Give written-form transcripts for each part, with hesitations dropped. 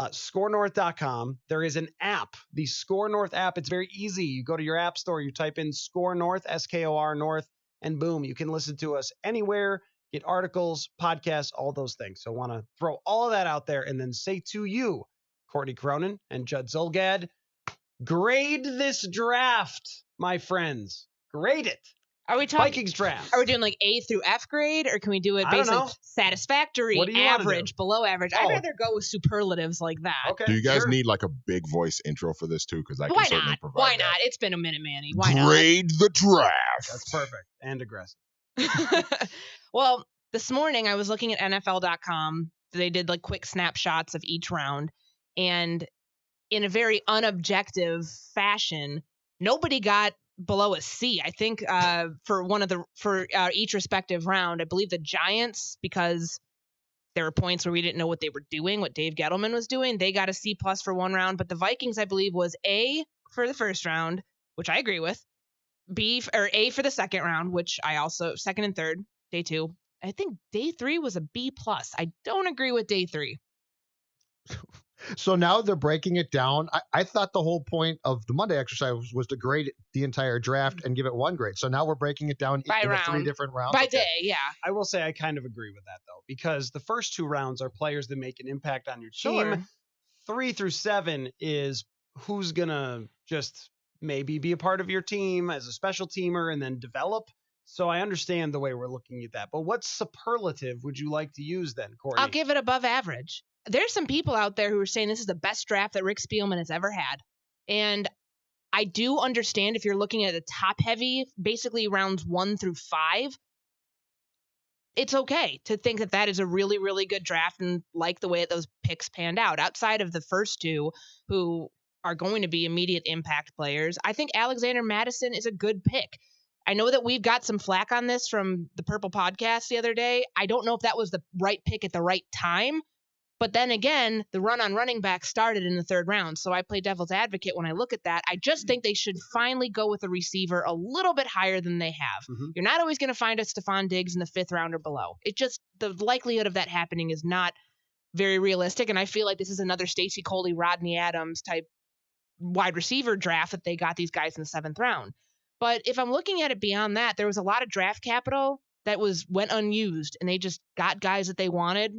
ScoreNorth.com. There is an app, the Score North app. It's very easy. You go to your app store, you type in Score North, SKOR North, and boom, you can listen to us anywhere, get articles, podcasts, all those things. So I want to throw all of that out there and then say to you, Courtney Cronin and Judd Zulgad, grade this draft, my friends. Grade it. Are we talking Vikings draft? Are we doing like A through F grade, or can we do it I don't basically know. satisfactory, What do you wanna average, do? below average? Oh. I'd rather go with superlatives like that. Okay. Do you guys sure. need like a big voice intro for this too? Because I can Why certainly not? provide Why that. not? It's been a minute, Manny. Why Grade the draft. That's perfect and aggressive. not? Well, this morning I was looking at NFL.com. They did like quick snapshots of each round, and in a very unobjective fashion, nobody got below a C. I think for each respective round, I believe the Giants, because there were points where we didn't know what they were doing, what Dave Gettleman was doing, they got a C+ for one round. But the Vikings, I believe, was A for the first round, which I agree with. A for the second round, which I also second and third, day 2. I think day 3 was a B+. I don't agree with day 3. So now they're breaking it down. I thought the whole point of the Monday exercise was to grade the entire draft and give it one grade. So now we're breaking it down By into round. 3 different rounds. By Okay. day, yeah. I will say I kind of agree with that, though, because the first 2 rounds are players that make an impact on your Sure. team. 3 through 7 is who's going to just maybe be a part of your team as a special teamer and then develop. So I understand the way we're looking at that. But what superlative would you like to use then, Courtney? I'll give it above average. There's some people out there who are saying this is the best draft that Rick Spielman has ever had. And I do understand if you're looking at a top heavy, basically rounds 1 through 5, it's okay to think that that is a really, really good draft and like the way that those picks panned out. Outside of the first 2 who are going to be immediate impact players, I think Alexander Mattison is a good pick. I know that we've got some flack on this from the Purple Podcast the other day. I don't know if that was the right pick at the right time. But then again, the run on running back started in the 3rd round. So I play devil's advocate when I look at that. I just think they should finally go with a receiver a little bit higher than they have. Mm-hmm. You're not always going to find a Stephon Diggs in the 5th round or below. The likelihood of that happening is not very realistic. And I feel like this is another Stacey Coley, Rodney Adams type wide receiver draft that they got these guys in the 7th round. But if I'm looking at it beyond that, there was a lot of draft capital that went unused, and they just got guys that they wanted.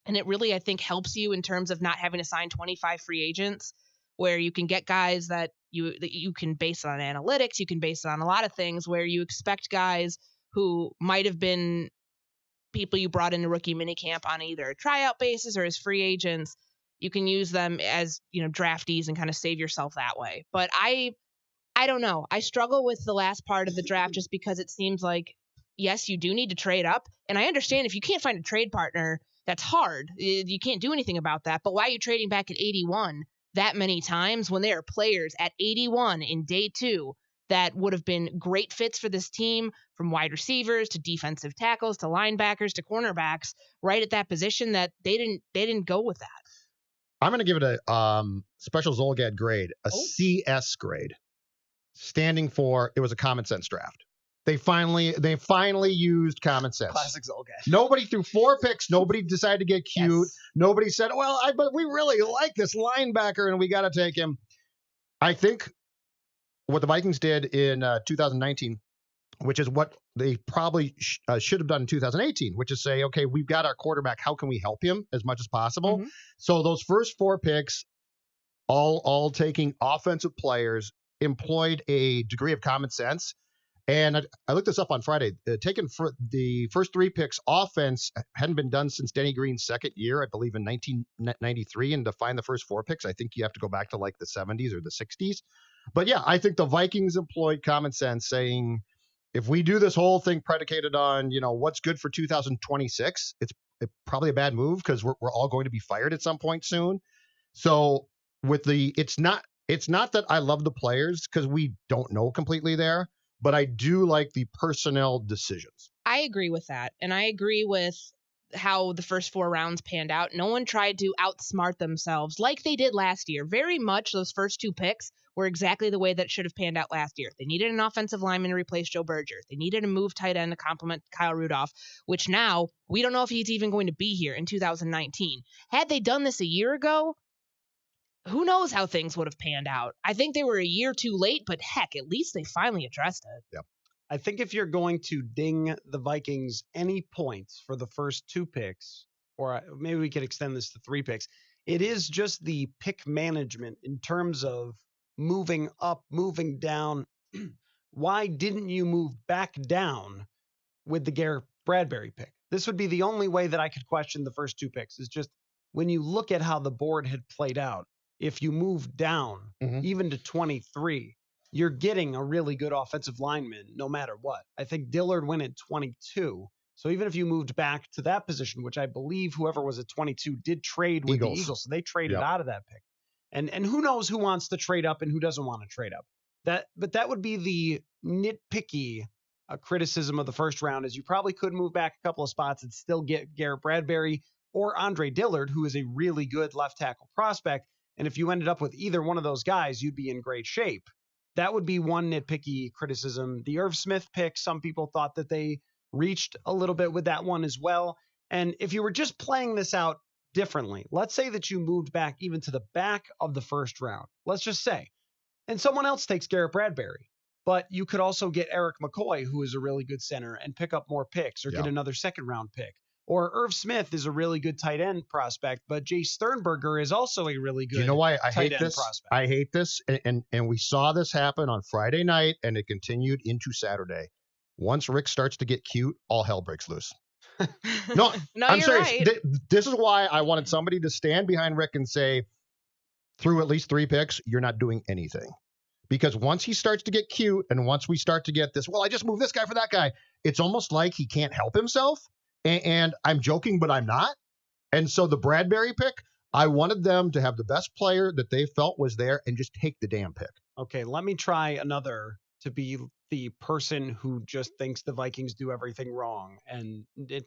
And it really, I think, helps you in terms of not having to sign 25 free agents, where you can get guys that you can base it on analytics. You can base it on a lot of things where you expect guys who might have been people you brought into rookie minicamp on either a tryout basis or as free agents. You can use them as, draftees and kind of save yourself that way. But I don't know. I struggle with the last part of the draft just because it seems like, yes, you do need to trade up. And I understand if you can't find a trade partner, that's hard. You can't do anything about that. But why are you trading back at 81 that many times when there are players at 81 in day 2 that would have been great fits for this team, from wide receivers to defensive tackles to linebackers to cornerbacks, right at that position that they didn't go with that? I'm going to give it a special Zulgad grade, a CS grade, standing for it was a common sense draft. They finally used common sense. Classic Zulgad. Nobody threw 4 picks. Nobody decided to get cute. Yes. Nobody said, but we really like this linebacker and we got to take him. I think what the Vikings did in 2019, which is what they probably should have done in 2018, which is say, okay, we've got our quarterback. How can we help him as much as possible? Mm-hmm. So those first 4 picks, all taking offensive players, employed a degree of common sense. And I looked this up on Friday. Taken for the first 3 picks, offense hadn't been done since Denny Green's second year, I believe, in 1993. And to find the first 4 picks, I think you have to go back to like the 70s or the 60s. But yeah, I think the Vikings employed common sense, saying if we do this whole thing predicated on what's good for 2026, it's probably a bad move because we're all going to be fired at some point soon. So it's not that I love the players because we don't know completely there. But I do like the personnel decisions. I agree with that. And I agree with how the first 4 rounds panned out. No one tried to outsmart themselves like they did last year. Very much those first 2 picks were exactly the way that it should have panned out last year. They needed an offensive lineman to replace Joe Berger. They needed a move tight end to complement Kyle Rudolph, which now we don't know if he's even going to be here in 2019. Had they done this a year ago, who knows how things would have panned out. I think they were a year too late, but heck, at least they finally addressed it. Yep. I think if you're going to ding the Vikings any points for the first 2 picks, or maybe we could extend this to 3 picks, it is just the pick management in terms of moving up, moving down. Why didn't you move back down with the Garrett Bradbury pick? This would be the only way that I could question the first 2 picks, is just when you look at how the board had played out, if you move down even to 23, you're getting a really good offensive lineman no matter what. I think Dillard went at 22. So even if you moved back to that position, which I believe whoever was at 22 did trade with the Eagles, so they traded out of that pick. And who knows who wants to trade up and who doesn't want to trade up. But that would be the nitpicky criticism of the first round, is you probably could move back a couple of spots and still get Garrett Bradbury or Andre Dillard, who is a really good left tackle prospect. And if you ended up with either one of those guys, you'd be in great shape. That would be one nitpicky criticism. The Irv Smith pick, some people thought that they reached a little bit with that one as well. And if you were just playing this out differently, let's say that you moved back even to the back of the first round, let's just say, and someone else takes Garrett Bradbury, but you could also get Eric McCoy, who is a really good center, and pick up more picks, or get another second round pick. Or Irv Smith is a really good tight end prospect, but Jay Sternberger is also a really good. You know why I hate this? Prospect. I hate this, and we saw this happen on Friday night, and it continued into Saturday. Once Rick starts to get cute, all hell breaks loose. No, I'm serious. Right. This is why I wanted somebody to stand behind Rick and say, through at least 3 picks, you're not doing anything. Because once he starts to get cute, and once we start to get this, well, I just moved this guy for that guy, it's almost like he can't help himself. And I'm joking, but I'm not. And so the Bradbury pick, I wanted them to have the best player that they felt was there and just take the damn pick. Okay, let me try another to be the person who just thinks the Vikings do everything wrong and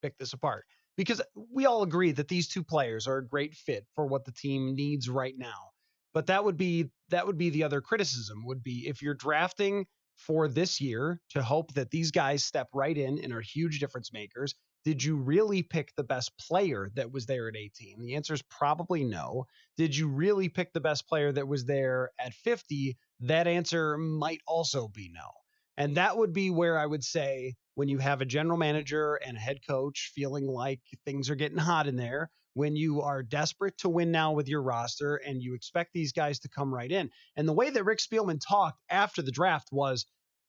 pick this apart. Because we all agree that these 2 players are a great fit for what the team needs right now. But that would be the other criticism, would be if you're drafting for this year to hope that these guys step right in and are huge difference makers, did you really pick the best player that was there at 18? The answer is probably no. Did you really pick the best player that was there at 50? That answer might also be no. And that would be where I would say, when you have a general manager and a head coach feeling like things are getting hot in there, when you are desperate to win now with your roster and you expect these guys to come right in. And the way that Rick Spielman talked after the draft was,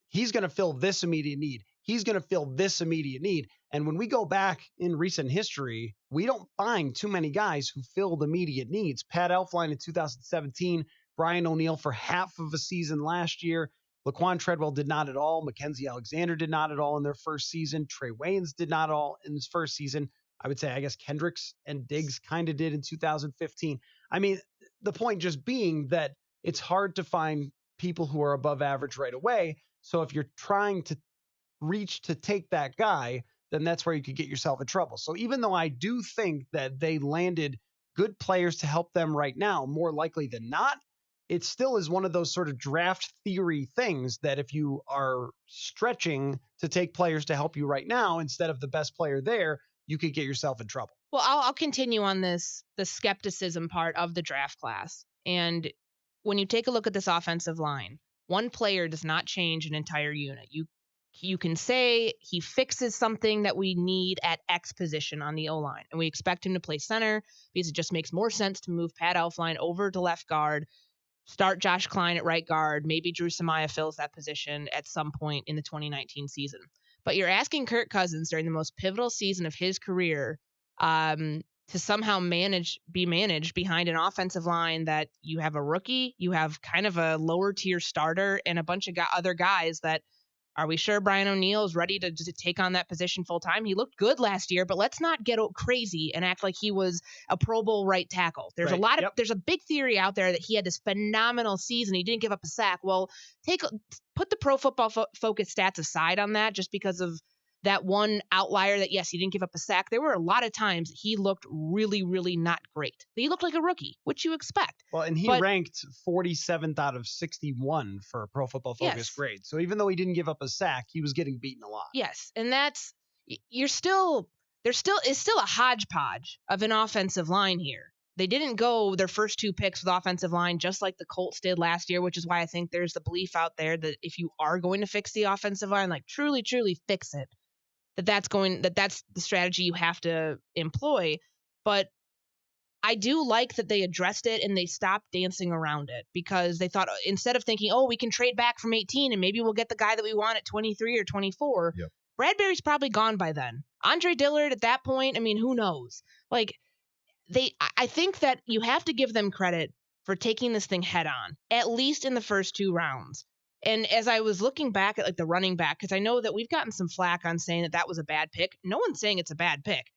he's going to fill this immediate need. He's going to fill this immediate need. And when we go back in recent history, we don't find too many guys who filled immediate needs. Pat Elflein in 2017, Brian O'Neill for half of a season last year. Laquan Treadwell did not at all. Mackenzie Alexander did not at all in their first season. Trey Waynes did not at all in his first season. I would say, I guess Kendricks and Diggs kind of did in 2015. I mean, the point just being that it's hard to find people who are above average right away. So if you're trying to reach to take that guy, then that's where you could get yourself in trouble. So even though I do think that they landed good players to help them right now, more likely than not, it still is one of those sort of draft theory things that if you are stretching to take players to help you right now instead of the best player there, you could get yourself in trouble. Well, I'll continue on the skepticism part of the draft class. And when you take a look at this offensive line, one player does not change an entire unit. You can say he fixes something that we need at X position on the O-line, and we expect him to play center because it just makes more sense to move Pat Elflein over to left guard, start Josh Klein at right guard, maybe Drew Samaya fills that position at some point in the 2019 season. But you're asking Kirk Cousins during the most pivotal season of his career to somehow be managed behind an offensive line that you have a rookie, you have kind of a lower tier starter, and a bunch of other guys that, are we sure Brian O'Neill is ready to take on that position full time? He looked good last year, but let's not get crazy and act like he was a Pro Bowl right tackle. There's there's a big theory out there that he had this phenomenal season. He didn't give up a sack. Well, put the Pro Football Focus stats aside on that, just because of that one outlier that, yes, he didn't give up a sack. There were a lot of times he looked really, really not great. He looked like a rookie, which you expect. Well, and he ranked 47th out of 61 for Pro Football Focus grade. So even though he didn't give up a sack, he was getting beaten a lot. Yes, and there's still a hodgepodge of an offensive line here. They didn't go their first 2 picks with offensive line just like the Colts did last year, which is why I think there's the belief out there that if you are going to fix the offensive line, like truly fix it, that's the strategy you have to employ. But I do like that they addressed it and they stopped dancing around it, because they thought, instead of thinking, oh, we can trade back from 18 and maybe we'll get the guy that we want at 23 or 24. Yep. Bradbury's probably gone by then. Andre Dillard at that point, I mean, who knows? Like, I think that you have to give them credit for taking this thing head on, at least in the first 2 rounds. And as I was looking back at like the running back, because I know that we've gotten some flack on saying that was a bad pick. No one's saying it's a bad pick.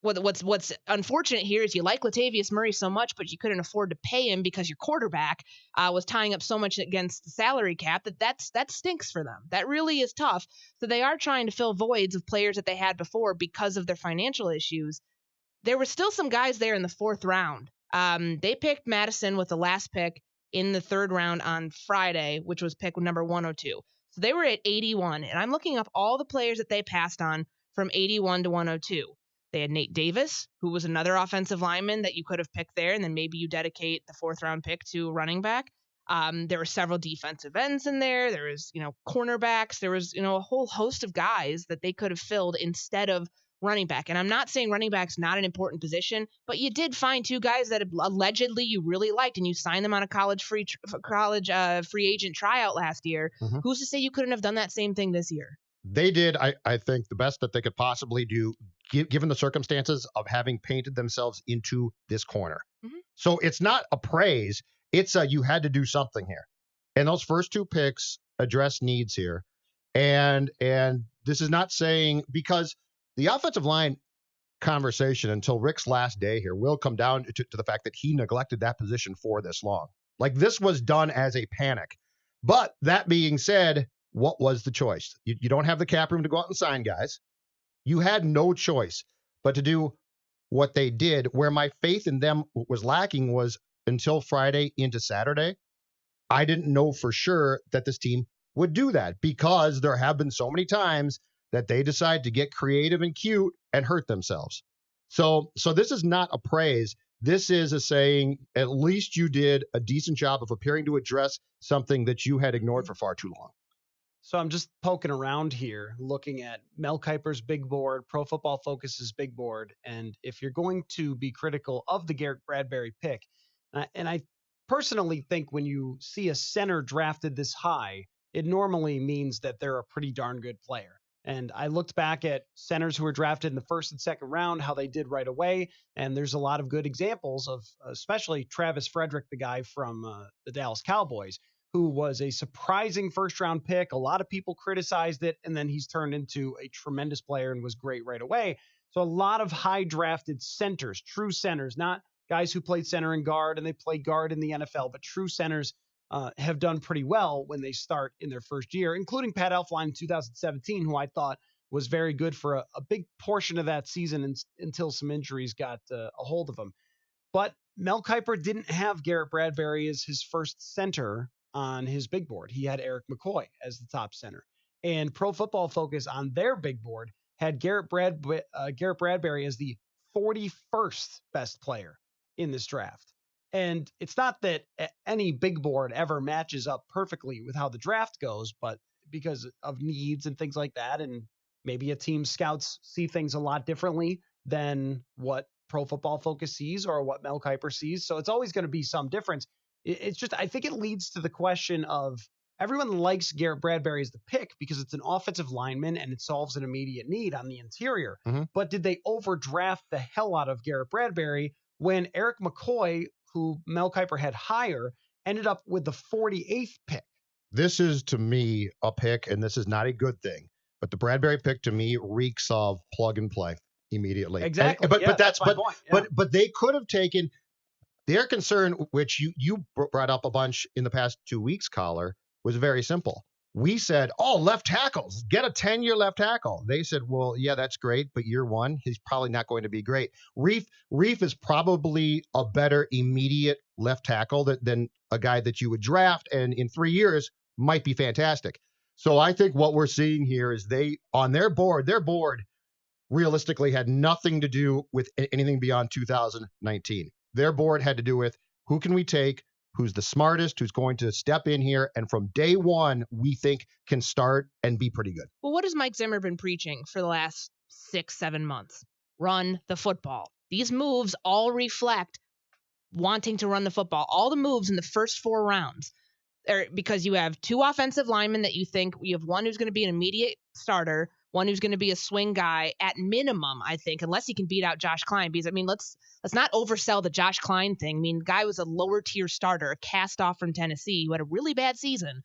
What's unfortunate here is you like Latavius Murray so much, but you couldn't afford to pay him because your quarterback was tying up so much against the salary cap that stinks for them. That really is tough. So they are trying to fill voids of players that they had before because of their financial issues. There were still some guys there in the 4th round. They picked Madison with the last pick in the 3rd round on Friday, which was pick number 102. So they were at 81, and I'm looking up all the players that they passed on from 81 to 102. They had Nate Davis, who was another offensive lineman that you could have picked there, and then maybe you dedicate the 4th round pick to running back. There were several defensive ends in there. There was, cornerbacks. There was, a whole host of guys that they could have filled instead of running back. And I'm not saying running back's not an important position, but you did find 2 guys that allegedly you really liked, and you signed them on a college free agent tryout last year. Mhm. Who's to say you couldn't have done that same thing this year? They did, I think, the best that they could possibly do, given the circumstances of having painted themselves into this corner. Mhm. So it's not a praise. It's you had to do something here. And those first 2 picks address needs here. And this is not saying, because the offensive line conversation until Rick's last day here will come down to the fact that he neglected that position for this long. Like, this was done as a panic. But that being said, what was the choice? You don't have the cap room to go out and sign guys. You had no choice but to do what they did. Where my faith in them was lacking was until Friday into Saturday. I didn't know for sure that this team would do that, because there have been so many times that they decide to get creative and cute and hurt themselves. So this is not a praise. This is a saying, at least you did a decent job of appearing to address something that you had ignored for far too long. So I'm just poking around here, looking at Mel Kiper's big board, Pro Football Focus's big board. And if you're going to be critical of the Garrett Bradbury pick, and I personally think when you see a center drafted this high, it normally means that they're a pretty darn good player. And I looked back at centers who were drafted in the 1st and 2nd round, how they did right away. And there's a lot of good examples of, especially Travis Frederick, the guy from the Dallas Cowboys, who was a surprising 1st round pick. A lot of people criticized it, and then he's turned into a tremendous player and was great right away. So a lot of high drafted centers, true centers, not guys who played center and guard and they played guard in the NFL, but true centers have done pretty well when they start in their first year, including Pat Elflein in 2017, who I thought was very good for a big portion of that season until some injuries got a hold of him. But Mel Kiper didn't have Garrett Bradbury as his first center on his big board. He had Eric McCoy as the top center. And Pro Football Focus on their big board had Garrett Bradbury as the 41st best player in this draft. And it's not that any big board ever matches up perfectly with how the draft goes, but because of needs and things like that, and maybe a team scouts see things a lot differently than what Pro Football Focus sees or what Mel Kiper sees. So it's always going to be some difference. It's just, I think it leads to the question of, everyone likes Garrett Bradbury as the pick because it's an offensive lineman and it solves an immediate need on the interior. Mhm. But did they overdraft the hell out of Garrett Bradbury when Eric McCoy, who Mel Kiper had higher, ended up with the 48th pick? This is, to me, a pick, and this is not a good thing. But the Bradbury pick, to me, reeks of plug and play immediately. Exactly. But that's my point. Yeah. but they could have taken their concern, which you brought up a bunch in the past 2 weeks, Coller, was very simple. We said, left tackles, get a 10-year left tackle. They said, well, yeah, that's great, but year 1, he's probably not going to be great. Reef is probably a better immediate left tackle than a guy that you would draft, and in 3 years might be fantastic. So I think what we're seeing here is they, on their board realistically had nothing to do with anything beyond 2019. Their board had to do with who can we take, who's the smartest, who's going to step in here, and from day one, we think can start and be pretty good. Well, what has Mike Zimmer been preaching for the last 6-7 months? Run the football. These moves all reflect wanting to run the football. All the moves in the first 4 rounds are because you have 2 offensive linemen that you think you have one who's going to be an immediate starter, one who's going to be a swing guy at minimum, I think, unless he can beat out Josh Klein. Because, I mean, let's not oversell the Josh Klein thing. I mean, the guy was a lower tier starter, a cast off from Tennessee who had a really bad season.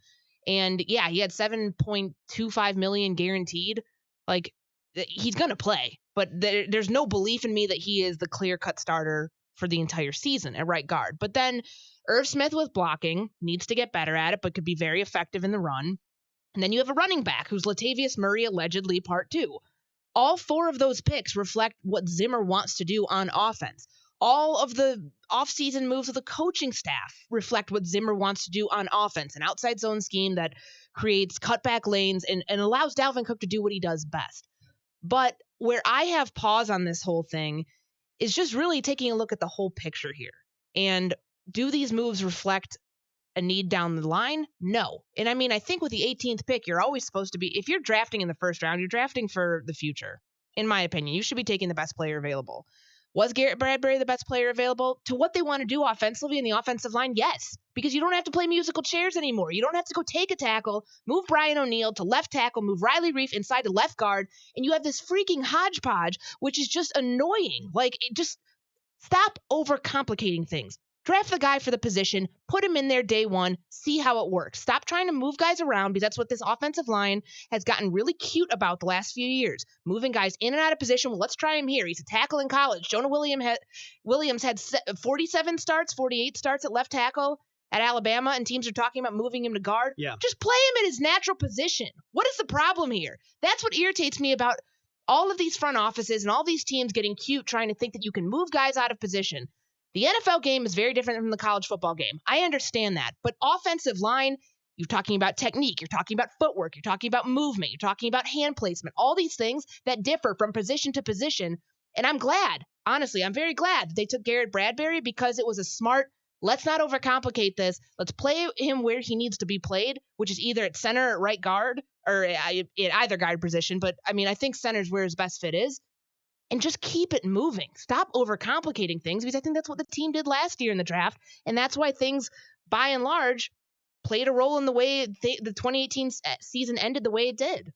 And yeah, he had $7.25 million guaranteed. Like, he's going to play, but there's no belief in me that he is the clear cut starter for the entire season at right guard. But then Irv Smith with blocking needs to get better at it, but could be very effective in the run. And then you have a running back who's Latavius Murray, allegedly part 2. All 4 of those picks reflect what Zimmer wants to do on offense. All of the offseason moves of the coaching staff reflect what Zimmer wants to do on offense, an outside zone scheme that creates cutback lanes and allows Dalvin Cook to do what he does best. But where I have pause on this whole thing is just really taking a look at the whole picture here. And do these moves reflect a need down the line? No. And I mean, I think with the 18th pick, you're always supposed to be, if you're drafting in the first round, you're drafting for the future. In my opinion, you should be taking the best player available. Was Garrett Bradbury the best player available? To what they want to do offensively in the offensive line? Yes. Because you don't have to play musical chairs anymore. You don't have to go take a tackle, move Brian O'Neill to left tackle, move Riley Reif inside to left guard, and you have this freaking hodgepodge, which is just annoying. Like, just stop overcomplicating things. Draft the guy for the position, put him in there day one, see how it works. Stop trying to move guys around because that's what this offensive line has gotten really cute about the last few years. Moving guys in and out of position. Well, let's try him here. He's a tackle in college. Jonah Williams had 47 starts, 48 starts at left tackle at Alabama, and teams are talking about moving him to guard. Yeah. Just play him in his natural position. What is the problem here? That's what irritates me about all of these front offices and all these teams getting cute trying to think that you can move guys out of position. The NFL game is very different from the college football game. I understand that. But offensive line, you're talking about technique, you're talking about footwork, you're talking about movement, you're talking about hand placement, all these things that differ from position to position. And I'm glad, honestly, I'm very glad that they took Garrett Bradbury because it was a smart, let's not overcomplicate this. Let's play him where he needs to be played, which is either at center or right guard or at either guard position. But I mean, I think center's where his best fit is. And just keep it moving. Stop overcomplicating things because I think that's what the team did last year in the draft. And that's why things, by and large, played a role in the way the 2018 season ended the way it did.